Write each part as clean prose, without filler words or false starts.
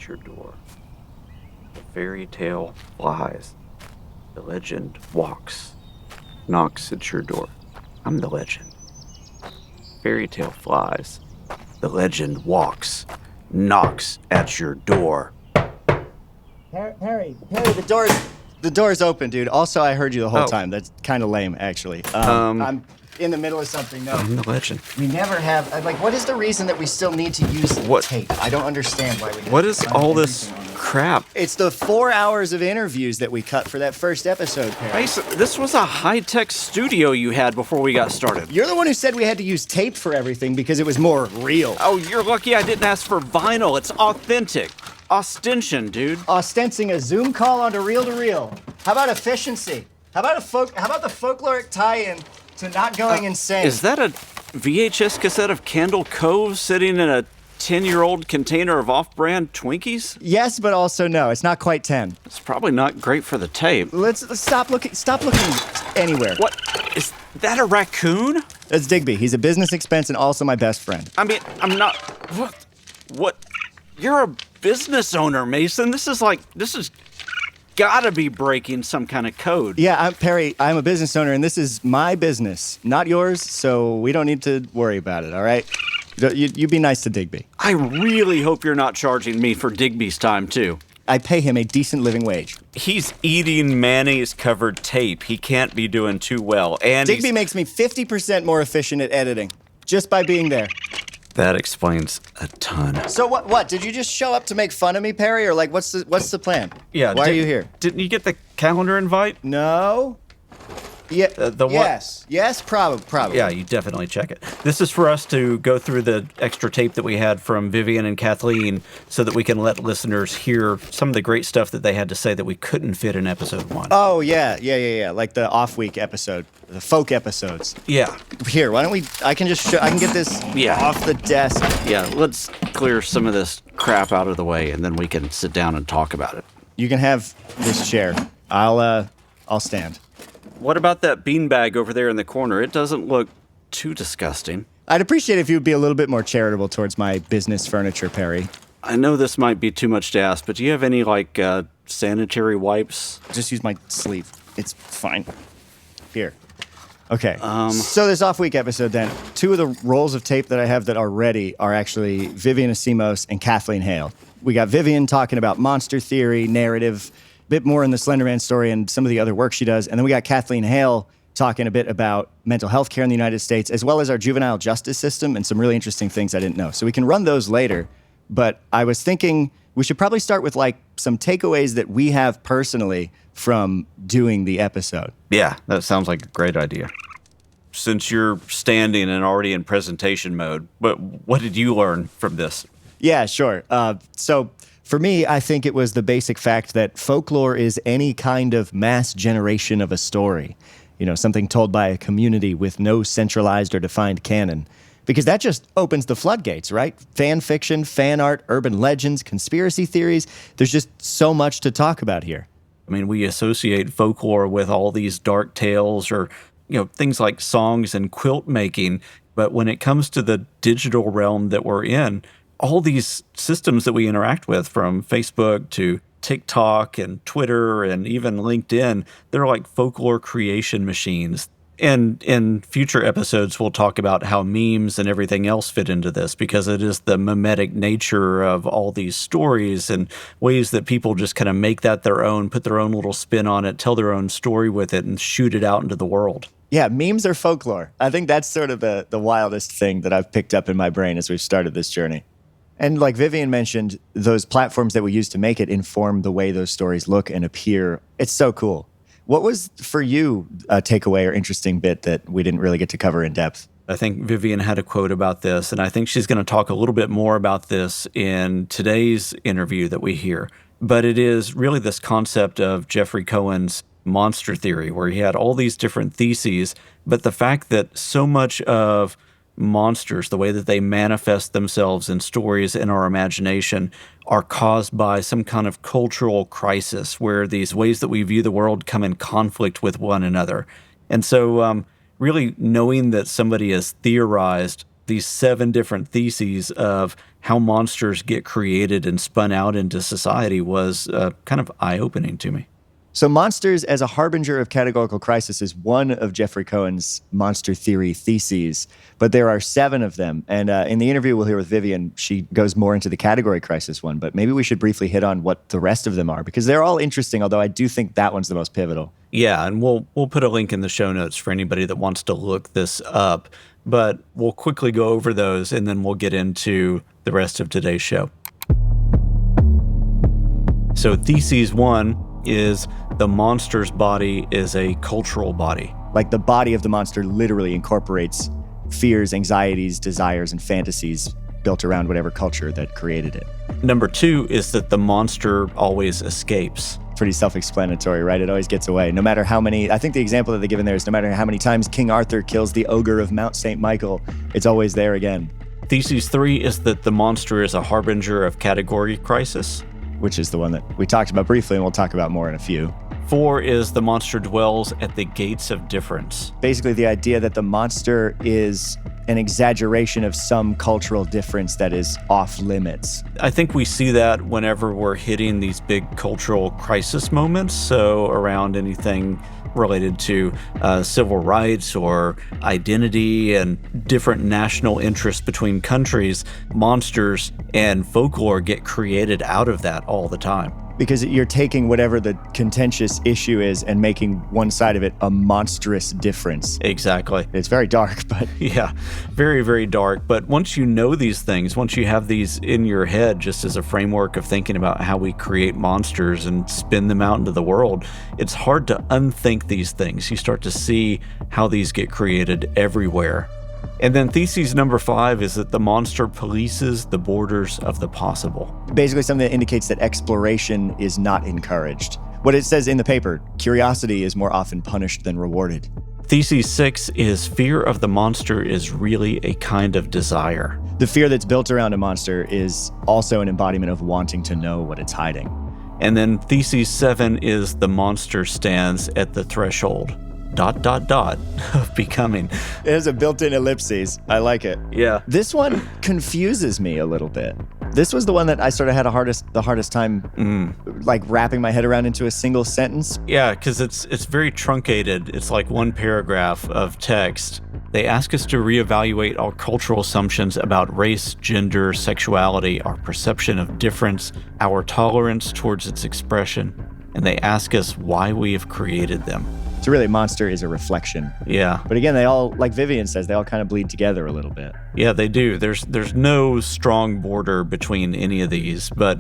your door. The fairy tale flies. The legend walks, knocks at your door. I'm the legend. Fairy tale flies. The legend walks, knocks at your door. Harry, the door's open, dude. Also, I heard you the whole time. That's kind of lame, actually. I'm in the middle of something. No, I'm the legend. we never have. What is the reason that we still need to use tape? I don't understand why we. What is all this crap? It's the 4 hours of interviews that we cut for that first episode, Perry. This was a high-tech studio you had before we got started. You're the one who said we had to use tape for everything because it was more real. Oh, you're lucky I didn't ask for vinyl. It's authentic. Ostension, dude. Ostensing a Zoom call onto reel-to-reel. How about efficiency? How about the folkloric tie-in to not going insane? Is that a VHS cassette of Candle Cove sitting in a 10-year-old container of off-brand Twinkies? Yes, but also no. It's not quite 10. It's probably not great for the tape. Let's stop looking anywhere. What? Is that a raccoon? That's Digby. He's a business expense and also my best friend. I mean, I'm not... What? You're a business owner, Mason. This is gotta be breaking some kind of code. Yeah, Perry, I'm a business owner, and this is my business, not yours, so we don't need to worry about it, all right? You be nice to Digby. I really hope you're not charging me for Digby's time, too. I pay him a decent living wage. He's eating mayonnaise-covered tape. He can't be doing too well, and Digby makes me 50% more efficient at editing, just by being there. That explains a ton. So what? Did you just show up to make fun of me, Perry, or what's the plan? Yeah. Why are you here? Didn't you get the calendar invite? No. Yeah. The what? Yes. Yes. Probably. Yeah, you definitely check it. This is for us to go through the extra tape that we had from Vivian and Kathleen, so that we can let listeners hear some of the great stuff that they had to say that we couldn't fit in episode 1. Oh yeah. Like the off-week episode, the folk episodes. Yeah. Here, why don't we? I can get this off the desk. Yeah. Let's clear some of this crap out of the way, and then we can sit down and talk about it. You can have this chair. I'll stand. What about that beanbag over there in the corner? It doesn't look too disgusting. I'd appreciate if you'd be a little bit more charitable towards my business furniture, Perry. I know this might be too much to ask, but do you have any, sanitary wipes? Just use my sleeve. It's fine. Here. Okay. So this off-week episode, then, 2 of the rolls of tape that I have that are ready are actually Vivian Asimos and Kathleen Hale. We got Vivian talking about monster theory, narrative, bit more in the Slenderman story and some of the other work she does. And then we got Kathleen Hale talking a bit about mental health care in the United States, as well as our juvenile justice system and some really interesting things I didn't know. So we can run those later. But I was thinking we should probably start with some takeaways that we have personally from doing the episode. Yeah, that sounds like a great idea. Since you're standing and already in presentation mode, but what did you learn from this? Yeah, sure. So for me, I think it was the basic fact that folklore is any kind of mass generation of a story. Something told by a community with no centralized or defined canon. Because that just opens the floodgates, right? Fan fiction, fan art, urban legends, conspiracy theories. There's just so much to talk about here. I mean, we associate folklore with all these dark tales or, things like songs and quilt making. But when it comes to the digital realm that we're in, all these systems that we interact with, from Facebook to TikTok and Twitter and even LinkedIn, they're like folklore creation machines. And in future episodes, we'll talk about how memes and everything else fit into this, because it is the mimetic nature of all these stories and ways that people just kind of make that their own, put their own little spin on it, tell their own story with it, and shoot it out into the world. Yeah, memes are folklore. I think that's sort of the wildest thing that I've picked up in my brain as we've started this journey. And like Vivian mentioned, those platforms that we use to make it inform the way those stories look and appear. It's so cool. What was, for you, a takeaway or interesting bit that we didn't really get to cover in depth? I think Vivian had a quote about this, and I think she's going to talk a little bit more about this in today's interview that we hear. But it is really this concept of Jeffrey Cohen's monster theory, where he had all these different theses, but the fact that so much of monsters, the way that they manifest themselves in stories in our imagination, are caused by some kind of cultural crisis where these ways that we view the world come in conflict with one another. And so really knowing that somebody has theorized these 7 different theses of how monsters get created and spun out into society was kind of eye-opening to me. So monsters as a harbinger of categorical crisis is one of Jeffrey Cohen's monster theory theses, but there are 7 of them. And in the interview we'll hear with Vivian, she goes more into the category crisis one, but maybe we should briefly hit on what the rest of them are, because they're all interesting, although I do think that one's the most pivotal. Yeah, and we'll put a link in the show notes for anybody that wants to look this up, but we'll quickly go over those, and then we'll get into the rest of today's show. So Thesis 1 is the monster's body is a cultural body. Like the body of the monster literally incorporates fears, anxieties, desires, and fantasies built around whatever culture that created it. Number 2 is that the monster always escapes. Pretty self-explanatory, right? It always gets away. No matter how many, I think the example that they give in there is no matter how many times King Arthur kills the ogre of Mount St. Michael, it's always there again. Thesis 3 is that the monster is a harbinger of category crisis, which is the one that we talked about briefly, and we'll talk about more in a few. 4 is the monster dwells at the gates of difference. Basically, the idea that the monster is an exaggeration of some cultural difference that is off limits. I think we see that whenever we're hitting these big cultural crisis moments, so around anything related to civil rights or identity and different national interests between countries, monsters and folklore get created out of that all the time. Because you're taking whatever the contentious issue is and making one side of it a monstrous difference. Exactly. It's very dark, but... Yeah, very, very dark. But once you know these things, once you have these in your head just as a framework of thinking about how we create monsters and spin them out into the world, it's hard to unthink these things. You start to see how these get created everywhere. And then thesis number 5 is that the monster polices the borders of the possible. Basically something that indicates that exploration is not encouraged. What it says in the paper, curiosity is more often punished than rewarded. Thesis 6 is fear of the monster is really a kind of desire. The fear that's built around a monster is also an embodiment of wanting to know what it's hiding. And then thesis 7 is the monster stands at the threshold. ... of becoming. It has a built-in ellipses. I like it. Yeah. This one confuses me a little bit. This was the one that I sort of had the hardest time like wrapping my head around into a single sentence. Yeah, because it's very truncated. It's like one paragraph of text. They ask us to reevaluate our cultural assumptions about race, gender, sexuality, our perception of difference, our tolerance towards its expression, and they ask us why we have created them. So really, monster is a reflection. Yeah. But again, they all, like Vivian says, they all kind of bleed together a little bit. Yeah, they do. There's no strong border between any of these, but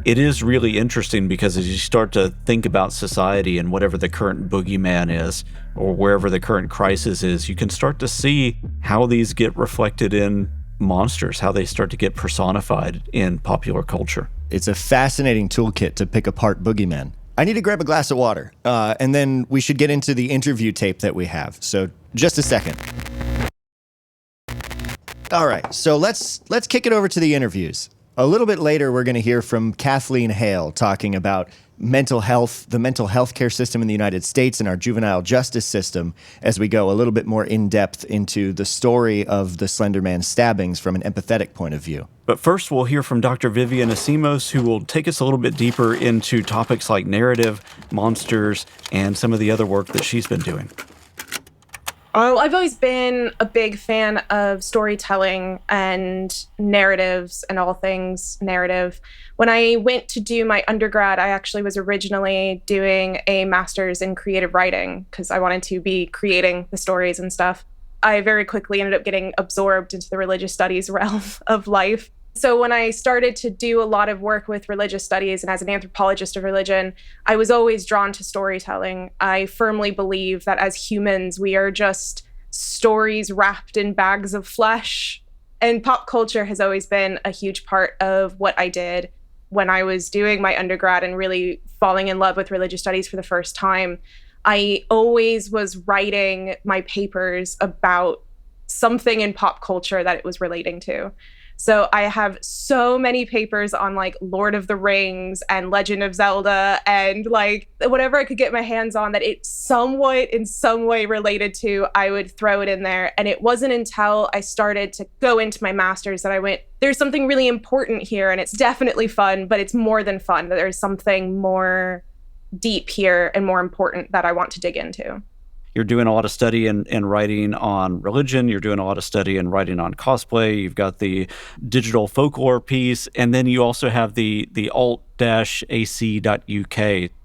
it is really interesting because as you start to think about society and whatever the current boogeyman is, or wherever the current crisis is, you can start to see how these get reflected in monsters, how they start to get personified in popular culture. It's a fascinating toolkit to pick apart boogeymen. I need to grab a glass of water, and then we should get into the interview tape that we have. So just a second. All right, so let's kick it over to the interviews. A little bit later, we're going to hear from Kathleen Hale talking about mental health, the mental health care system in the United States and our juvenile justice system as we go a little bit more in depth into the story of the Slenderman stabbings from an empathetic point of view. But first, we'll hear from Dr. Vivian Asimos, who will take us a little bit deeper into topics like narrative, monsters, and some of the other work that she's been doing. I've always been a big fan of storytelling and narratives and all things narrative. When I went to do my undergrad, I actually was originally doing a master's in creative writing because I wanted to be creating the stories and stuff. I very quickly ended up getting absorbed into the religious studies realm of life. So when I started to do a lot of work with religious studies and as an anthropologist of religion, I was always drawn to storytelling. I firmly believe that as humans, we are just stories wrapped in bags of flesh. And pop culture has always been a huge part of what I did when I was doing my undergrad and really falling in love with religious studies for the first time. I always was writing my papers about something in pop culture that it was relating to. So I have so many papers on like Lord of the Rings and Legend of Zelda and like whatever I could get my hands on that it somewhat in some way related to, I would throw it in there. And it wasn't until I started to go into my master's that I went, there's something really important here and it's definitely fun, but it's more than fun. There's something more deep here and more important that I want to dig into. You're doing a lot of study and writing on religion. You're doing a lot of study and writing on cosplay. You've got the digital folklore piece, and then you also have the alt-ac.uk.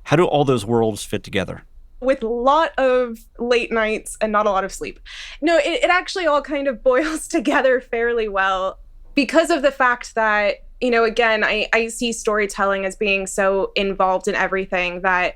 How do all those worlds fit together? With a lot of late nights and not a lot of sleep. No, it actually all kind of boils together fairly well because of the fact that, you know, again, I see storytelling as being so involved in everything that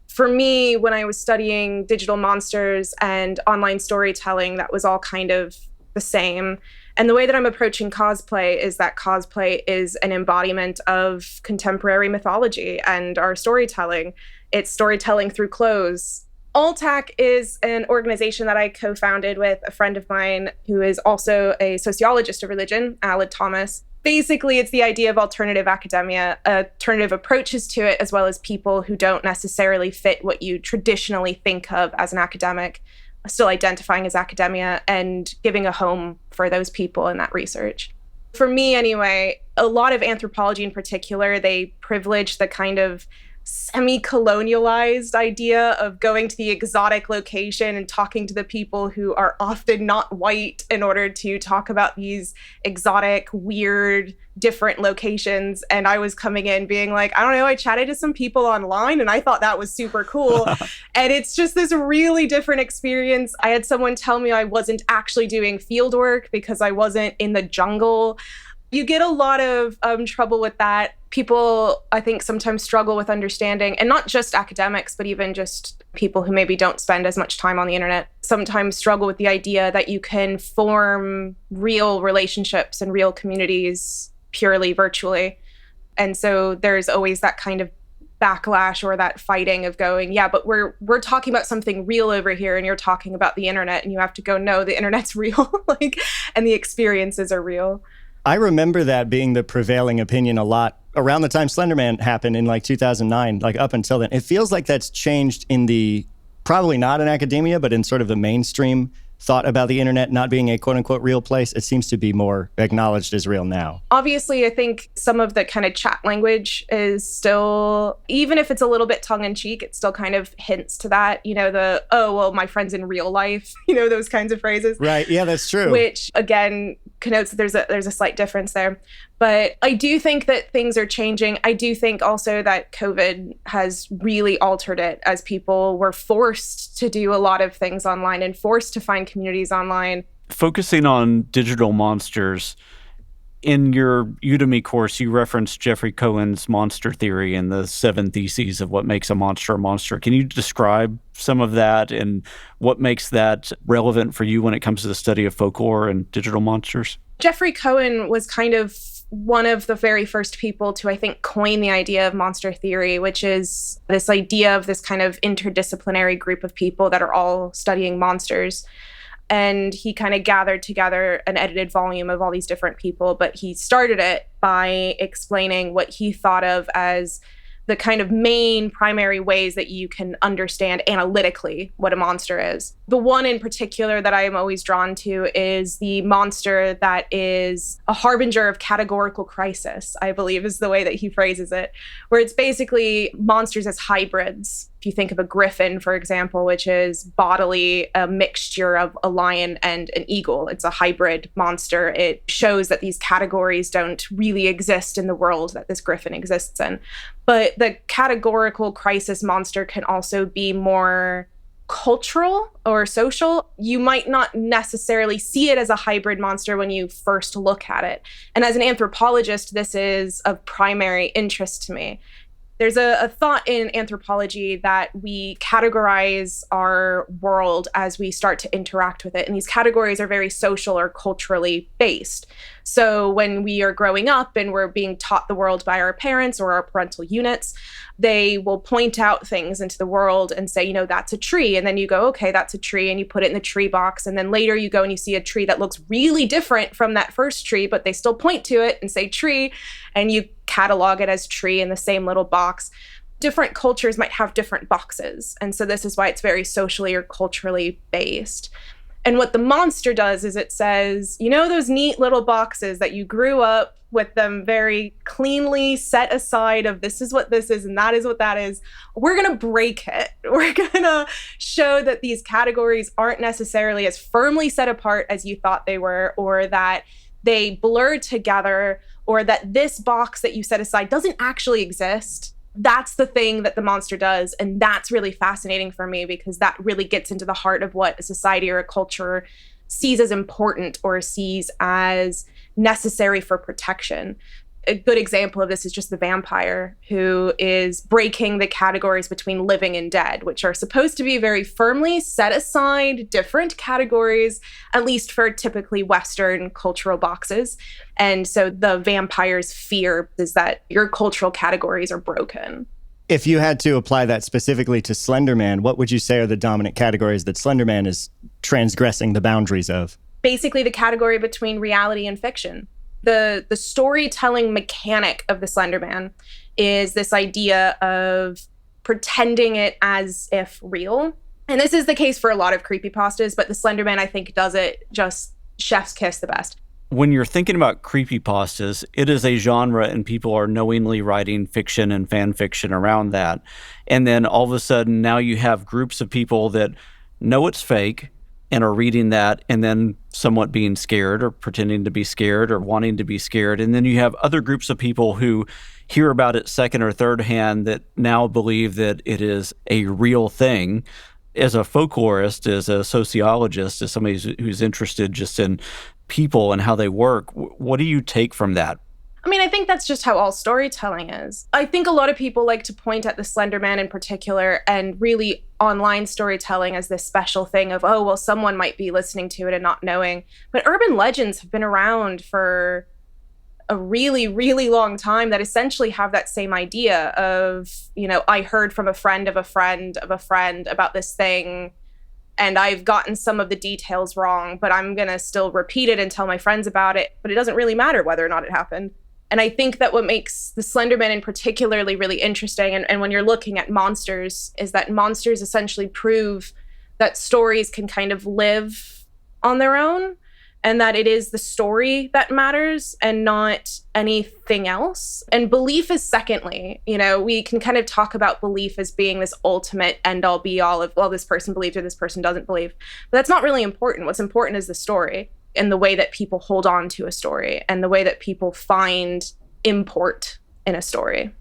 for me, when I was studying digital monsters and online storytelling, that was all kind of the same. And the way that I'm approaching cosplay is that cosplay is an embodiment of contemporary mythology and our storytelling. It's storytelling through clothes. ALTAC is an organization that I co-founded with a friend of mine who is also a sociologist of religion, Aled Thomas. Basically, it's the idea of alternative academia, alternative approaches to it, as well as people who don't necessarily fit what you traditionally think of as an academic, still identifying as academia and giving a home for those people in that research. For me, anyway, a lot of anthropology in particular, they privilege the kind of semi-colonialized idea of going to the exotic location and talking to the people who are often not white in order to talk about these exotic, weird, different locations. And I was coming in being like, I don't know, I chatted to some people online and I thought that was super cool. And it's just this really different experience. I had someone tell me I wasn't actually doing field work because I wasn't in the jungle. You get a lot of trouble with that. People, I think, sometimes struggle with understanding, and not just academics, but even just people who maybe don't spend as much time on the internet, sometimes struggle with the idea that you can form real relationships and real communities purely virtually. And so there's always that kind of backlash or that fighting of going, yeah, but we're talking about something real over here and you're talking about the internet, and you have to go, no, the internet's real, like, and the experiences are real. I remember that being the prevailing opinion a lot around the time Slenderman happened in like 2009, like up until then. It feels like that's changed in the, probably not in academia, but in sort of the mainstream thought about the internet not being a quote unquote real place. It seems to be more acknowledged as real now. Obviously, I think some of the kind of chat language is still, even if it's a little bit tongue in cheek, it still kind of hints to that, you know, the, oh, well, my friend's in real life, you know, those kinds of phrases. Right. Yeah, that's true. Which again, connotes that there's a slight difference there. But I do think that things are changing. I do think also that COVID has really altered it as people were forced to do a lot of things online and forced to find communities online. Focusing on digital monsters, in your Udemy course, you referenced Jeffrey Cohen's monster theory and the 7 theses of what makes a monster a monster. Can you describe some of that and what makes that relevant for you when it comes to the study of folklore and digital monsters? Jeffrey Cohen was kind of one of the very first people to, I think, coin the idea of monster theory, which is this idea of this kind of interdisciplinary group of people that are all studying monsters. And he kind of gathered together an edited volume of all these different people, but he started it by explaining what he thought of as the kind of main primary ways that you can understand analytically what a monster is. The one in particular that I am always drawn to is the monster that is a harbinger of categorical crisis, I believe is the way that he phrases it, where it's basically monsters as hybrids. If you think of a griffin, for example, which is bodily a mixture of a lion and an eagle, it's a hybrid monster. It shows that these categories don't really exist in the world that this griffin exists in. But the categorical crisis monster can also be more cultural or social. You might not necessarily see it as a hybrid monster when you first look at it. And as an anthropologist, this is of primary interest to me. There's a thought in anthropology that we categorize our world as we start to interact with it. And these categories are very social or culturally based. So when we are growing up and we're being taught the world by our parents or our parental units, they will point out things into the world and say, that's a tree. And then you go, okay, that's a tree. And you put it in the tree box. And then later you go and you see a tree that looks really different from that first tree, but they still point to it and say tree. And you catalog it as tree in the same little box. Different cultures might have different boxes. And so this is why it's very socially or culturally based. And what the monster does is it says, those neat little boxes that you grew up with them very cleanly set aside of this is what this is and that is what that is. We're going to break it. We're going to show that these categories aren't necessarily as firmly set apart as you thought they were, or that they blur together, or that this box that you set aside doesn't actually exist. That's the thing that the monster does. And that's really fascinating for me, because that really gets into the heart of what a society or a culture sees as important or sees as necessary for protection. A good example of this is just the vampire, who is breaking the categories between living and dead, which are supposed to be very firmly set aside, different categories, at least for typically Western cultural boxes. And so the vampire's fear is that your cultural categories are broken. If you had to apply that specifically to Slenderman, what would you say are the dominant categories that Slenderman is transgressing the boundaries of? Basically the category between reality and fiction. The storytelling mechanic of the Slenderman is this idea of pretending it as if real. And this is the case for a lot of creepypastas, but the Slenderman, I think, does it just chef's kiss the best. When you're thinking about creepypastas, it is a genre and people are knowingly writing fiction and fan fiction around that. And then all of a sudden, now you have groups of people that know it's fake and are reading that and then somewhat being scared or pretending to be scared or wanting to be scared. And then you have other groups of people who hear about it second or third hand that now believe that it is a real thing. As a folklorist, as a sociologist, as somebody who's interested just in people and how they work, what do you take from that? I mean, I think that's just how all storytelling is. I think a lot of people like to point at the Slenderman in particular and really online storytelling as this special thing of, oh, well, someone might be listening to it and not knowing. But urban legends have been around for a really, really long time that essentially have that same idea of, I heard from a friend of a friend of a friend about this thing, and I've gotten some of the details wrong, but I'm going to still repeat it and tell my friends about it. But it doesn't really matter whether or not it happened. And I think that what makes the Slenderman in particularly really interesting, and when you're looking at monsters, is that monsters essentially prove that stories can kind of live on their own, and that it is the story that matters and not anything else. And belief is secondly. We can kind of talk about belief as being this ultimate end-all be-all of, well, this person believes or this person doesn't believe. But that's not really important. What's important is the story and the way that people hold on to a story and the way that people find import in a story.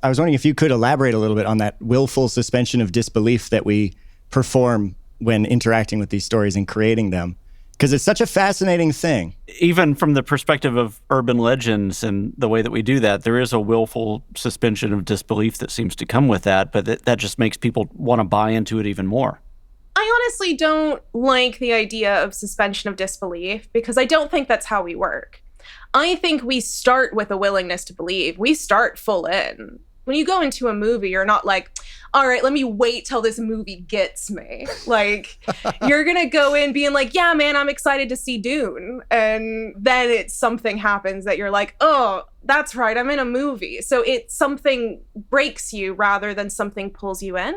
I was wondering if you could elaborate a little bit on that willful suspension of disbelief that we perform when interacting with these stories and creating them, because it's such a fascinating thing. Even from the perspective of urban legends and the way that we do that, there is a willful suspension of disbelief that seems to come with that, but that just makes people want to buy into it even more. I honestly don't like the idea of suspension of disbelief, because I don't think that's how we work. I think we start with a willingness to believe. We start full in. When you go into a movie, you're not like, all right, let me wait till this movie gets me. Like, you're going to go in being like, yeah, man, I'm excited to see Dune. And then something happens that you're like, oh, that's right, I'm in a movie. So something breaks you rather than something pulls you in.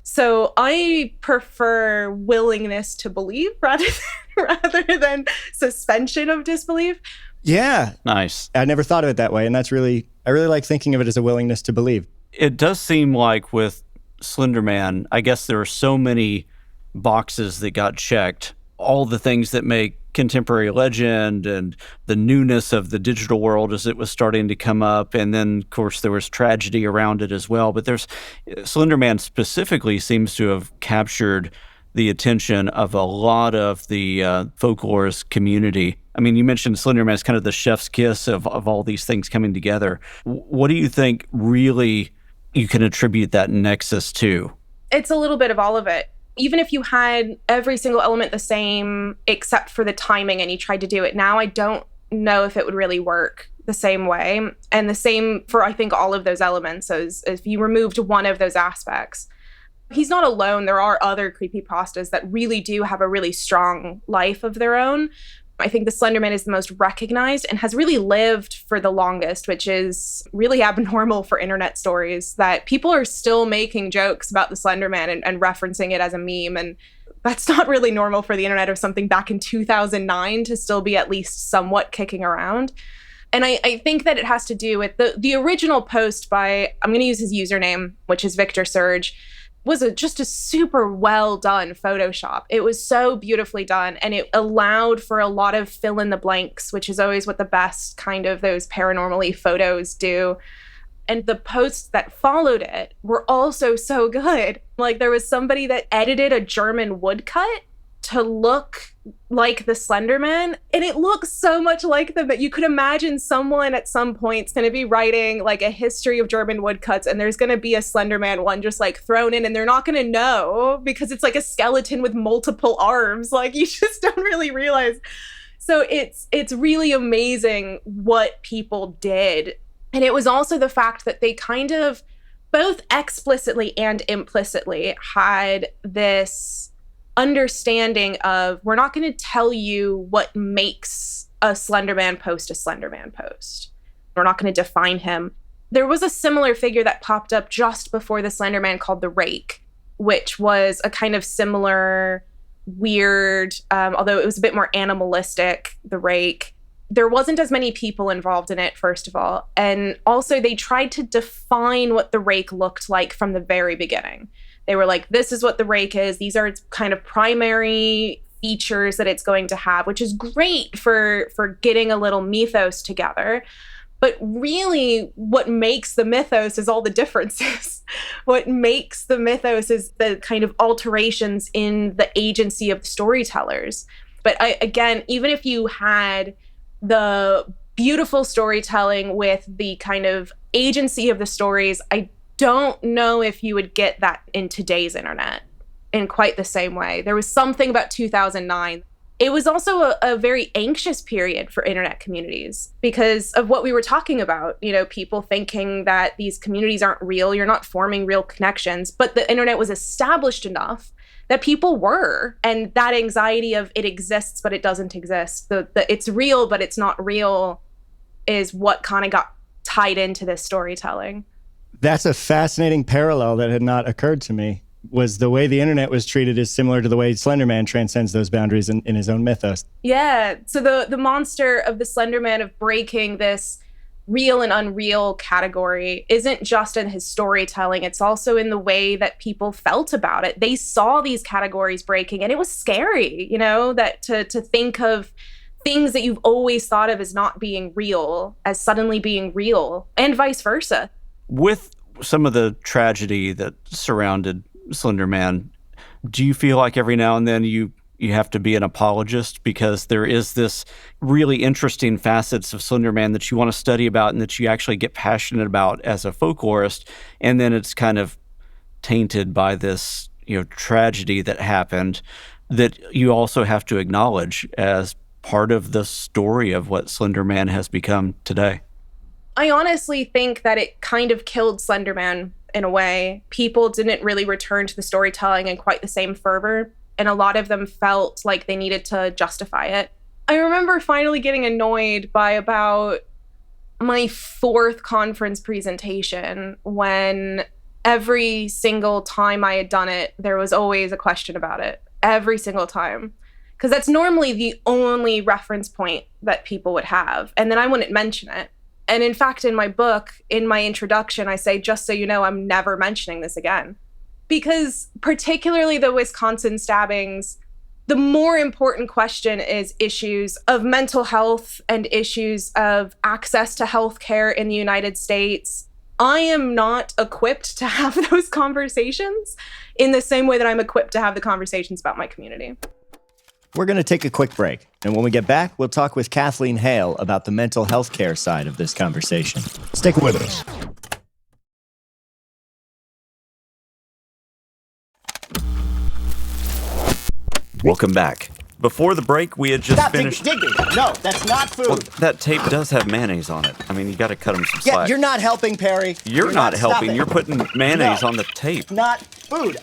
So I prefer willingness to believe rather than suspension of disbelief. Yeah. Nice. I never thought of it that way. And I really like thinking of it as a willingness to believe. It does seem like with Slenderman, I guess there are so many boxes that got checked. All the things that make contemporary legend and the newness of the digital world as it was starting to come up. And then, of course, there was tragedy around it as well. But Slenderman specifically seems to have captured the attention of a lot of the folklorist community. I mean, you mentioned Slenderman as kind of the chef's kiss of all these things coming together. What do you think really you can attribute that nexus to? It's a little bit of all of it. Even if you had every single element the same, except for the timing, and you tried to do it now, I don't know if it would really work, the same way. And the same for, I think, all of those elements. So if you removed one of those aspects, he's not alone. There are other creepypastas that really do have a really strong life of their own. I think the Slenderman is the most recognized and has really lived for the longest, which is really abnormal for internet stories, that people are still making jokes about the Slenderman and referencing it as a meme. And that's not really normal for the internet, of something back in 2009 to still be at least somewhat kicking around. And I think that it has to do with the original post by, I'm going to use his username, which is Victor Surge, was just a super well done Photoshop. It was so beautifully done, and it allowed for a lot of fill in the blanks, which is always what the best kind of those paranormally photos do. And the posts that followed it were also so good. Like, there was somebody that edited a German woodcut to look like the Slenderman, and it looks so much like them that you could imagine someone at some point is going to be writing like a history of German woodcuts, and there's going to be a Slenderman one just like thrown in, and they're not going to know because it's like a skeleton with multiple arms. Like, you just don't really realize. So it's really amazing what people did. And it was also the fact that they kind of both explicitly and implicitly had this understanding of, we're not going to tell you what makes a Slenderman post a Slenderman post. We're not going to define him. There was a similar figure that popped up just before the Slenderman called the Rake, which was a kind of similar weird, although it was a bit more animalistic, the Rake. There wasn't as many people involved in it, first of all. And also they tried to define what the Rake looked like from the very beginning. They were like, this is what the Rake is. These are its kind of primary features that it's going to have, which is great for getting a little mythos together. But really, what makes the mythos is all the differences. What makes the mythos is the kind of alterations in the agency of the storytellers. But again, even if you had the beautiful storytelling with the kind of agency of the stories, I don't know if you would get that in today's internet in quite the same way. There was something about 2009. It was also a very anxious period for internet communities because of what we were talking about, you know, people thinking that these communities aren't real, you're not forming real connections, but the internet was established enough that people were. And that anxiety of it exists, but it doesn't exist, the it's real, but it's not real, is what kind of got tied into this storytelling. That's a fascinating parallel that had not occurred to me, was the way the internet was treated is similar to the way Slenderman transcends those boundaries in his own mythos. Yeah. So the monster of the Slenderman, of breaking this real and unreal category, isn't just in his storytelling. It's also in the way that people felt about it. They saw these categories breaking, and it was scary, you know, that to think of things that you've always thought of as not being real as suddenly being real, and vice versa. With some of the tragedy that surrounded Slenderman, do you feel like every now and then you have to be an apologist because there is this really interesting facets of Slenderman that you want to study about and that you actually get passionate about as a folklorist, and then it's kind of tainted by this, you know, tragedy that happened that you also have to acknowledge as part of the story of what Slenderman has become today? I honestly think that it kind of killed Slenderman in a way. People didn't really return to the storytelling in quite the same fervor, and a lot of them felt like they needed to justify it. I remember finally getting annoyed by about my fourth conference presentation when every single time I had done it, there was always a question about it. Every single time. Because that's normally the only reference point that people would have. And then I wouldn't mention it. And in fact, in my book, in my introduction, I say, just so you know, I'm never mentioning this again. Because particularly the Wisconsin stabbings, the more important question is issues of mental health and issues of access to healthcare in the United States. I am not equipped to have those conversations in the same way that I'm equipped to have the conversations about my community. We're going to take a quick break, and when we get back, we'll talk with Kathleen Hale about the mental health care side of this conversation. Stick with us. Welcome back. Before the break, we had just Stop, finished... Digby. No, that's not food. Well, that tape does have mayonnaise on it. I mean, you got to cut him some Yeah, slack. you're not helping, Perry. You're not helping. You're putting mayonnaise on the tape. Not food.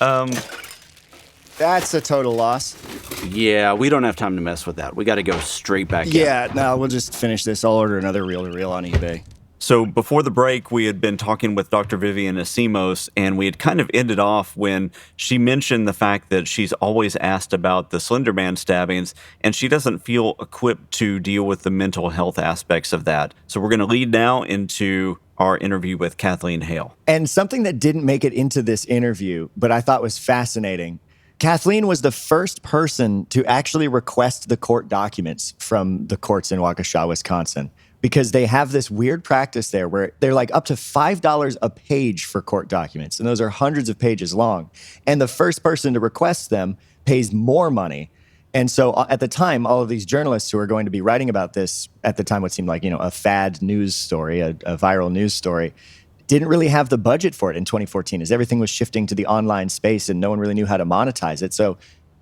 That's a total loss. Yeah, we don't have time to mess with that. We got to go straight back in. Yeah, no, we'll just finish this. I'll order another reel-to-reel on eBay. So before the break, we had been talking with Dr. Vivian Asimos, and we had kind of ended off when she mentioned the fact that she's always asked about the Slenderman stabbings, and she doesn't feel equipped to deal with the mental health aspects of that. So we're going to lead now into our interview with Kathleen Hale. And something that didn't make it into this interview, but I thought was fascinating, Kathleen was the first person to actually request the court documents from the courts in Waukesha, Wisconsin, because they have this weird practice there where they're like up to $5 a page for court documents, and those are hundreds of pages long. And the first person to request them pays more money. And so at the time, all of these journalists who are going to be writing about this, at the time what seemed like, a fad news story, a viral news story, didn't really have the budget for it in 2014 as everything was shifting to the online space and no one really knew how to monetize it. So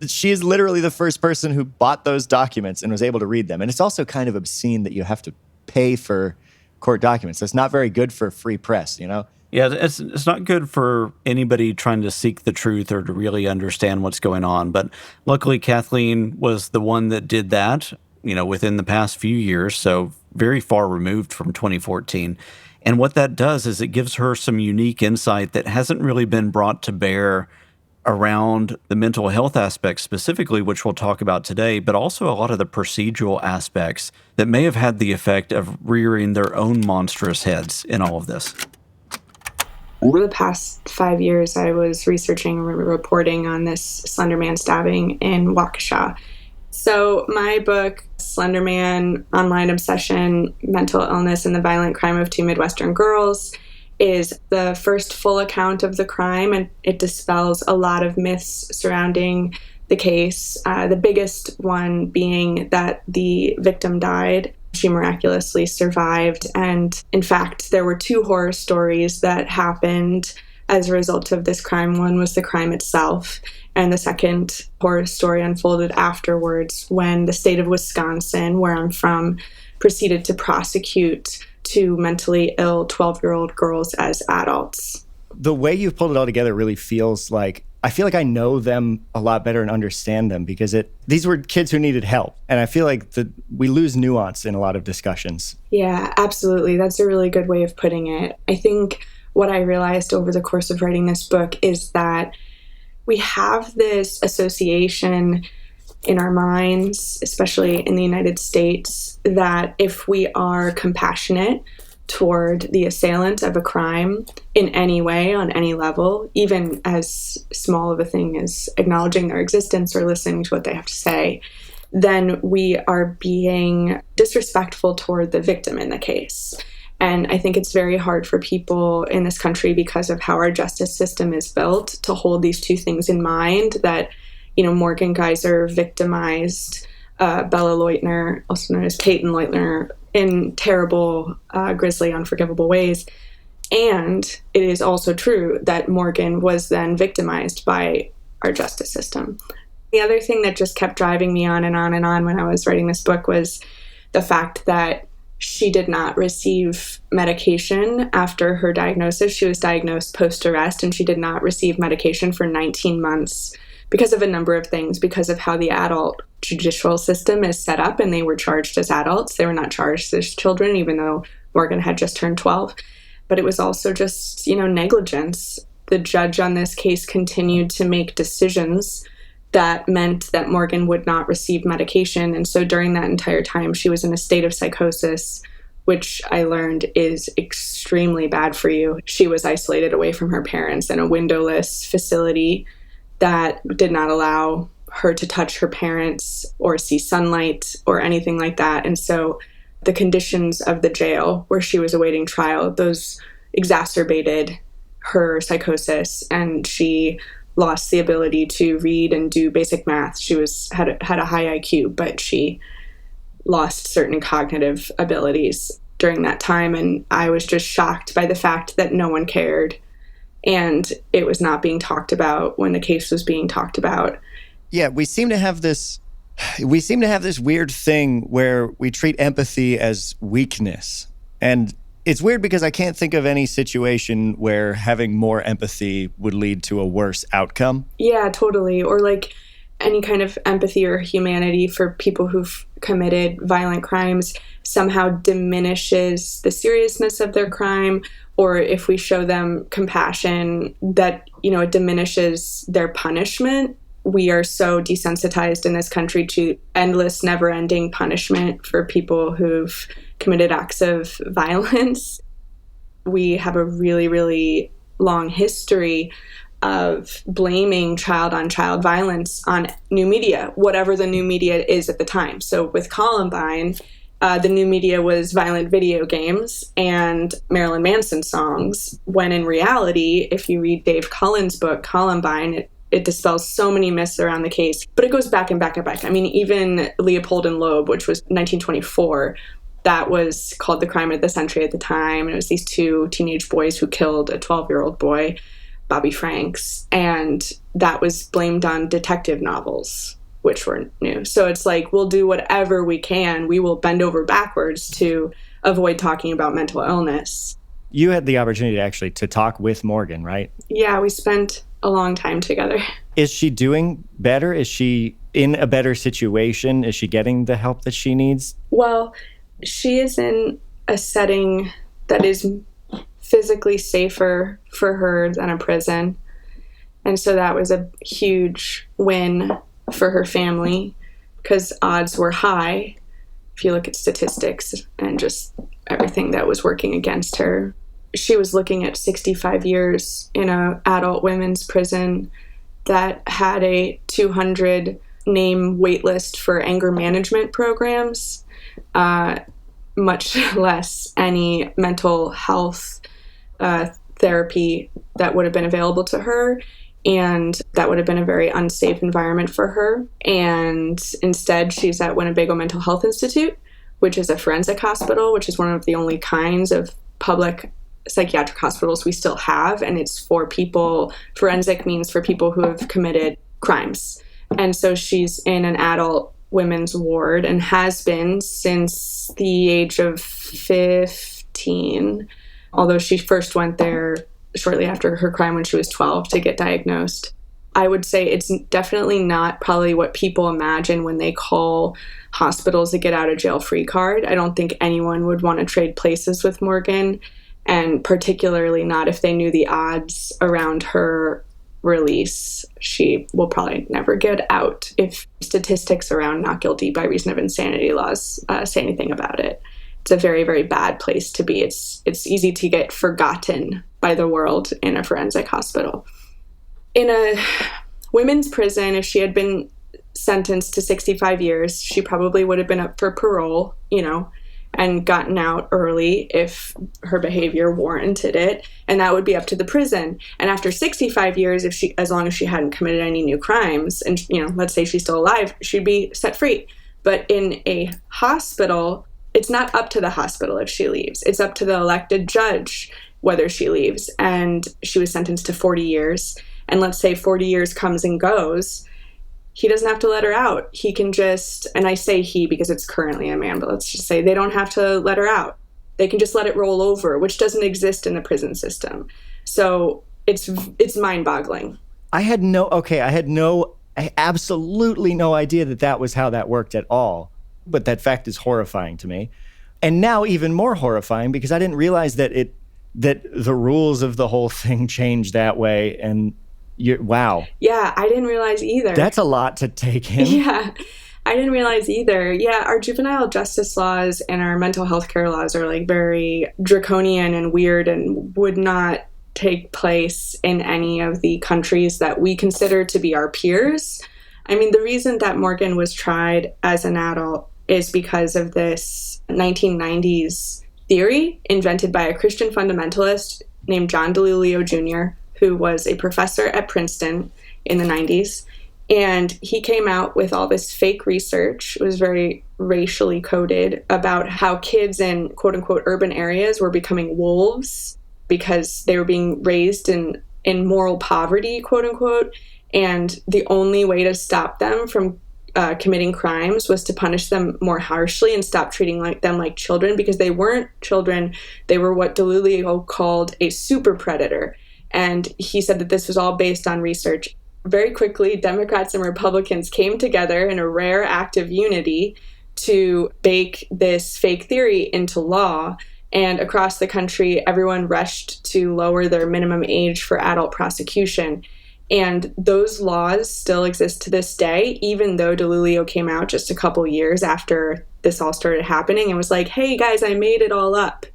she is literally the first person who bought those documents and was able to read them. And it's also kind of obscene that you have to pay for court documents. That's not very good for free press, Yeah, it's not good for anybody trying to seek the truth or to really understand what's going on. But luckily, Kathleen was the one that did that, within the past few years, so very far removed from 2014. And what that does is it gives her some unique insight that hasn't really been brought to bear around the mental health aspects specifically, which we'll talk about today, but also a lot of the procedural aspects that may have had the effect of rearing their own monstrous heads in all of this. Over the past 5 years, I was researching and reporting on this Slenderman stabbing in Waukesha. So my book, Slenderman, Online Obsession, Mental Illness, and the Violent Crime of Two Midwestern Girls, is the first full account of the crime, and it dispels a lot of myths surrounding the case. The biggest one being that the victim died. She miraculously survived, and in fact, there were two horror stories that happened as a result of this crime. One was the crime itself, and the second horror story unfolded afterwards when the state of Wisconsin, where I'm from, proceeded to prosecute two mentally ill 12-year-old girls as adults. The way you've pulled it all together really feels like, I feel like I know them a lot better and understand them because these were kids who needed help. And I feel like we lose nuance in a lot of discussions. Yeah, absolutely. That's a really good way of putting it. I think what I realized over the course of writing this book is that we have this association in our minds, especially in the United States, that if we are compassionate toward the assailant of a crime in any way, on any level, even as small of a thing as acknowledging their existence or listening to what they have to say, then we are being disrespectful toward the victim in the case. And I think it's very hard for people in this country, because of how our justice system is built, to hold these two things in mind, that Morgan Geyser victimized Bella Leutner, also known as Peyton Leutner, in terrible, grisly, unforgivable ways. And it is also true that Morgan was then victimized by our justice system. The other thing that just kept driving me on and on and on when I was writing this book was the fact that she did not receive medication after her diagnosis. She was diagnosed post-arrest, and she did not receive medication for 19 months. Because of a number of things, because of how the adult judicial system is set up, and they were charged as adults. They were not charged as children, even though Morgan had just turned 12. But it was also just, negligence. The judge on this case continued to make decisions that meant that Morgan would not receive medication. And so during that entire time, she was in a state of psychosis, which I learned is extremely bad for you. She was isolated away from her parents in a windowless facility that did not allow her to touch her parents or see sunlight or anything like that. And so the conditions of the jail where she was awaiting trial, those exacerbated her psychosis, and she lost the ability to read and do basic math. She had a high IQ, but she lost certain cognitive abilities during that time. And I was just shocked by the fact that no one cared. And it was not being talked about when the case was being talked about. Yeah, we seem to have this we seem to have this weird thing where we treat empathy as weakness. And it's weird because I can't think of any situation where having more empathy would lead to a worse outcome. Yeah, totally. Or like any kind of empathy or humanity for people who've committed violent crimes somehow diminishes the seriousness of their crime. Or if we show them compassion, that, it diminishes their punishment. We are so desensitized in this country to endless, never-ending punishment for people who've committed acts of violence. We have a really, really long history of blaming child-on-child violence on new media, whatever the new media is at the time. So with Columbine, the new media was violent video games and Marilyn Manson songs, when in reality, if you read Dave Cullen's book, Columbine, it dispels so many myths around the case, but it goes back and back and back. I mean, even Leopold and Loeb, which was 1924, that was called the crime of the century at the time. And it was these two teenage boys who killed a 12-year-old boy, Bobby Franks. And that was blamed on detective novels, which were new. So it's like, we'll do whatever we can. We will bend over backwards to avoid talking about mental illness. You had the opportunity to talk with Morgan, right? Yeah, we spent a long time together. Is she doing better? Is she in a better situation? Is she getting the help that she needs? Well, she is in a setting that is physically safer for her than a prison. And so that was a huge win for her family because odds were high if you look at statistics and just everything that was working against her. She was looking at 65 years in an adult women's prison that had a 200 name wait list for anger management programs, much less any mental health therapy that would have been available to her. And that would have been a very unsafe environment for her. And instead, she's at Winnebago Mental Health Institute, which is a forensic hospital, which is one of the only kinds of public psychiatric hospitals we still have. And it's for people, forensic means for people who have committed crimes. And so she's in an adult women's ward and has been since the age of 15, although she first went there shortly after her crime when she was 12 to get diagnosed. I would say it's definitely not probably what people imagine when they call hospitals a get out of jail free card. I don't think anyone would want to trade places with Morgan, and particularly not if they knew the odds around her release. She will probably never get out if statistics around not guilty by reason of insanity laws say anything about it. It's a very, very bad place to be. It's easy to get forgotten by the world in a forensic hospital. In a women's prison, if she had been sentenced to 65 years, she probably would have been up for parole, and gotten out early if her behavior warranted it. And that would be up to the prison. And after 65 years, as long as she hadn't committed any new crimes, and, let's say she's still alive, she'd be set free. But in a hospital, it's not up to the hospital if she leaves. It's up to the elected judge whether she leaves. And she was sentenced to 40 years. And let's say 40 years comes and goes. He doesn't have to let her out. He can just, and I say he because it's currently a man, but let's just say they don't have to let her out. They can just let it roll over, which doesn't exist in the prison system. So it's mind-boggling. I had absolutely no idea that was how that worked at all. But that fact is horrifying to me. And now even more horrifying because I didn't realize that the rules of the whole thing changed that way. And wow. Yeah, I didn't realize either. That's a lot to take in. Yeah, I didn't realize either. Yeah, our juvenile justice laws and our mental health care laws are like very draconian and weird and would not take place in any of the countries that we consider to be our peers. I mean, the reason that Morgan was tried as an adult is because of this 1990s theory invented by a Christian fundamentalist named John DeLulio Jr., who was a professor at Princeton in the 90s. And he came out with all this fake research. It was very racially coded about how kids in quote unquote urban areas were becoming wolves because they were being raised in moral poverty, quote unquote. And the only way to stop them from committing crimes was to punish them more harshly and stop treating them like children, because they weren't children. They were what DeLulio called a super predator. And he said that this was all based on research. Very quickly, Democrats and Republicans came together in a rare act of unity to bake this fake theory into law. And across the country, everyone rushed to lower their minimum age for adult prosecution. And those laws still exist to this day, even though DeLulio came out just a couple years after this all started happening and was like, hey guys, I made it all up.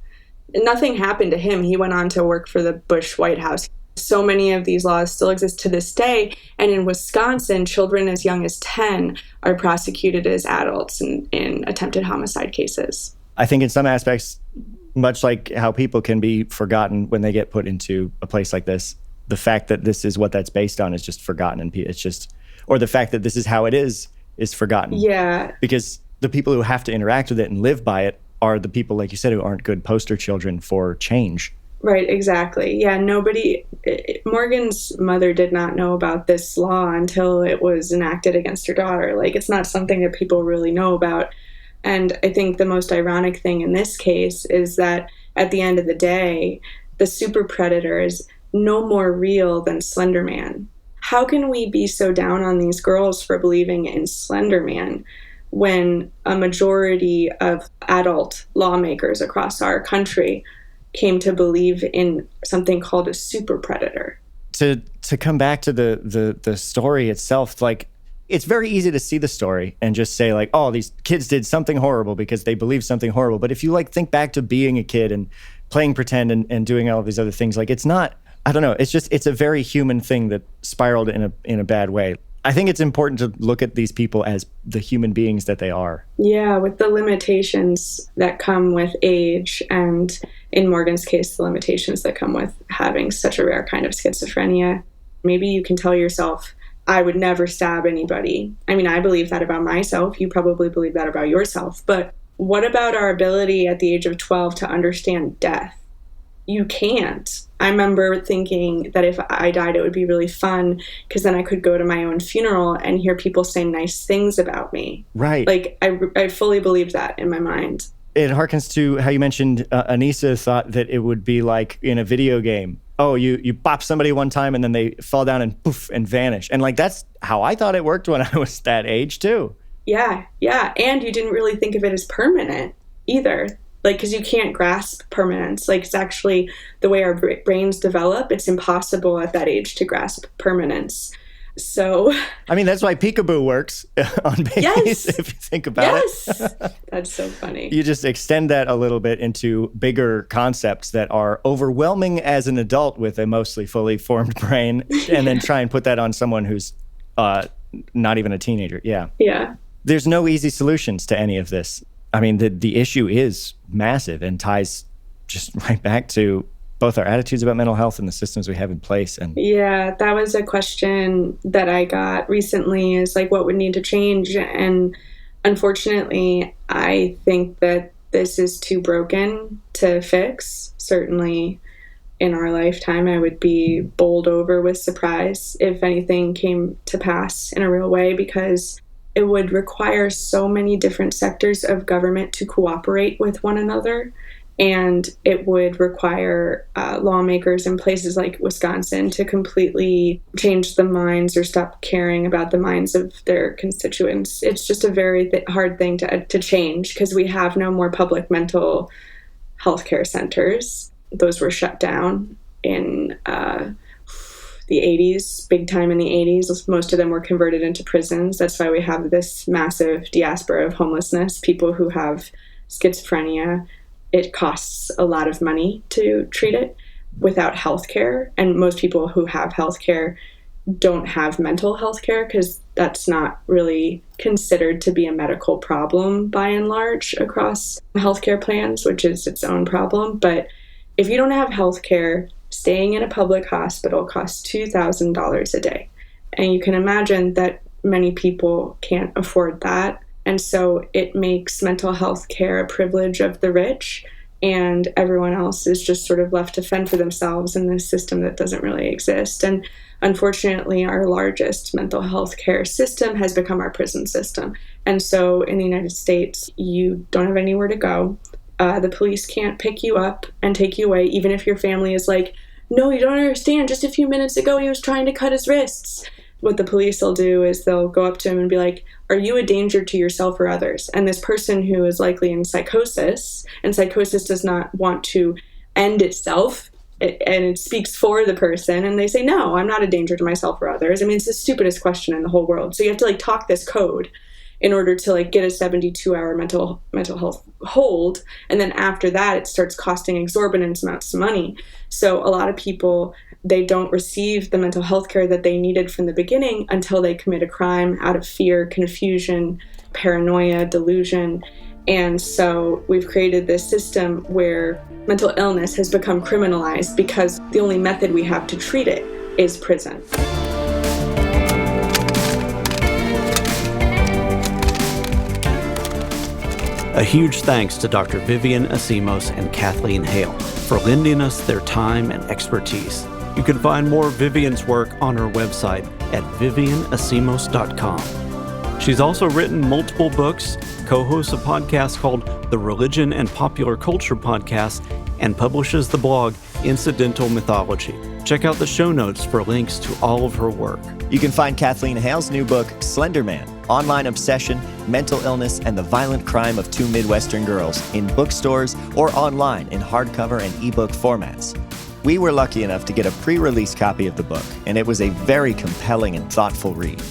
And nothing happened to him. He went on to work for the Bush White House. So many of these laws still exist to this day. And in Wisconsin, children as young as 10 are prosecuted as adults in attempted homicide cases. I think in some aspects, much like how people can be forgotten when they get put into a place like this, the fact that this is what that's based on is just forgotten. And it's just, or the fact that this is how it is forgotten. Yeah. Because the people who have to interact with it and live by it are the people, like you said, who aren't good poster children for change. Right, exactly. Yeah, Morgan's mother did not know about this law until it was enacted against her daughter. Like, it's not something that people really know about. And I think the most ironic thing in this case is that at the end of the day, the super predator is no more real than Slenderman. How can we be so down on these girls for believing in Slenderman when a majority of adult lawmakers across our country came to believe in something called a super predator? To come back to the story itself, like, it's very easy to see the story and just say, like, oh, these kids did something horrible because they believe something horrible. But if you, like, think back to being a kid and playing pretend and doing all of these other things, like, it's not, I don't know, it's a very human thing that spiraled in a bad way. I think it's important to look at these people as the human beings that they are. Yeah, with the limitations that come with age, and in Morgan's case, the limitations that come with having such a rare kind of schizophrenia. Maybe you can tell yourself, I would never stab anybody. I mean, I believe that about myself. You probably believe that about yourself. But what about our ability at the age of 12 to understand death? You can't. I remember thinking that if I died, it would be really fun because then I could go to my own funeral and hear people say nice things about me. Right. Like, I fully believe that in my mind. It harkens to how you mentioned Anissa thought that it would be like in a video game. Oh, you bop somebody one time and then they fall down and poof and vanish. And like, that's how I thought it worked when I was that age too. Yeah. And you didn't really think of it as permanent either. Like, because you can't grasp permanence. Like, it's actually the way our brains develop. It's impossible at that age to grasp permanence. So, I mean, that's why peekaboo works on babies, yes. If you think about it. That's so funny. You just extend that a little bit into bigger concepts that are overwhelming as an adult with a mostly fully formed brain, and then try and put that on someone who's not even a teenager. Yeah. Yeah. There's no easy solutions to any of this. I mean, the issue is massive and ties just right back to both our attitudes about mental health and the systems we have in place. And yeah, that was a question that I got recently, is like, what would need to change? And unfortunately, I think that this is too broken to fix. Certainly in our lifetime, I would be bowled over with surprise if anything came to pass in a real way, because it would require so many different sectors of government to cooperate with one another. And it would require lawmakers in places like Wisconsin to completely change the minds or stop caring about the minds of their constituents. It's just a very hard thing to change, because we have no more public mental health care centers. Those were shut down in the 80s, big time in the 80s. Most of them were converted into prisons. That's why we have this massive diaspora of homelessness, people who have schizophrenia. It costs a lot of money to treat it without health care. And most people who have health care don't have mental health care, because that's not really considered to be a medical problem by and large across healthcare plans, which is its own problem. But if you don't have health care, staying in a public hospital costs $2,000 a day. And you can imagine that many people can't afford that. And so it makes mental health care a privilege of the rich and everyone else is just sort of left to fend for themselves in this system that doesn't really exist. And unfortunately, our largest mental health care system has become our prison system. And so in the United States, you don't have anywhere to go. The police can't pick you up and take you away, even if your family is like, no, you don't understand. Just a few minutes ago, he was trying to cut his wrists. What the police will do is they'll go up to him and be like, are you a danger to yourself or others? And this person who is likely in psychosis, and psychosis does not want to end itself, and it speaks for the person, and they say, no, I'm not a danger to myself or others. I mean, it's the stupidest question in the whole world. So you have to like talk this code in order to like get a 72-hour mental health hold. And then after that, it starts costing exorbitant amounts of money. So a lot of people, they don't receive the mental health care that they needed from the beginning until they commit a crime out of fear, confusion, paranoia, delusion. And so we've created this system where mental illness has become criminalized because the only method we have to treat it is prison. A huge thanks to Dr. Vivian Asimos and Kathleen Hale for lending us their time and expertise. You can find more of Vivian's work on her website at vivianasimos.com. She's also written multiple books, co-hosts a podcast called The Religion and Popular Culture Podcast, and publishes the blog Incidental Mythology. Check out the show notes for links to all of her work. You can find Kathleen Hale's new book, Slenderman, Online Obsession, Mental Illness, and the Violent Crime of Two Midwestern Girls in bookstores or online in hardcover and ebook formats. We were lucky enough to get a pre-release copy of the book, and it was a very compelling and thoughtful read.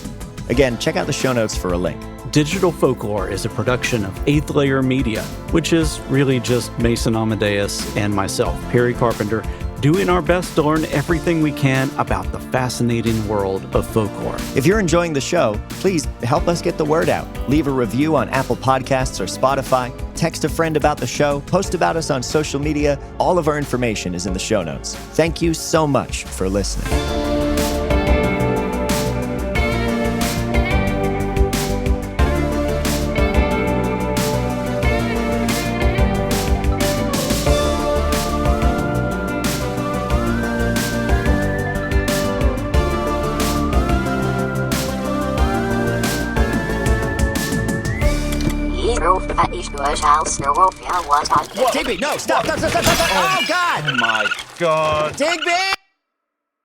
Again, check out the show notes for a link. Digital Folklore is a production of Eighth Layer Media, which is really just Mason Amadeus and myself, Perry Carpenter, doing our best to learn everything we can about the fascinating world of folklore. If you're enjoying the show, please help us get the word out. Leave a review on Apple Podcasts or Spotify, text a friend about the show, post about us on social media. All of our information is in the show notes. Thank you so much for listening. Digby, no, stop. Oh, God. Oh, my God. Digby!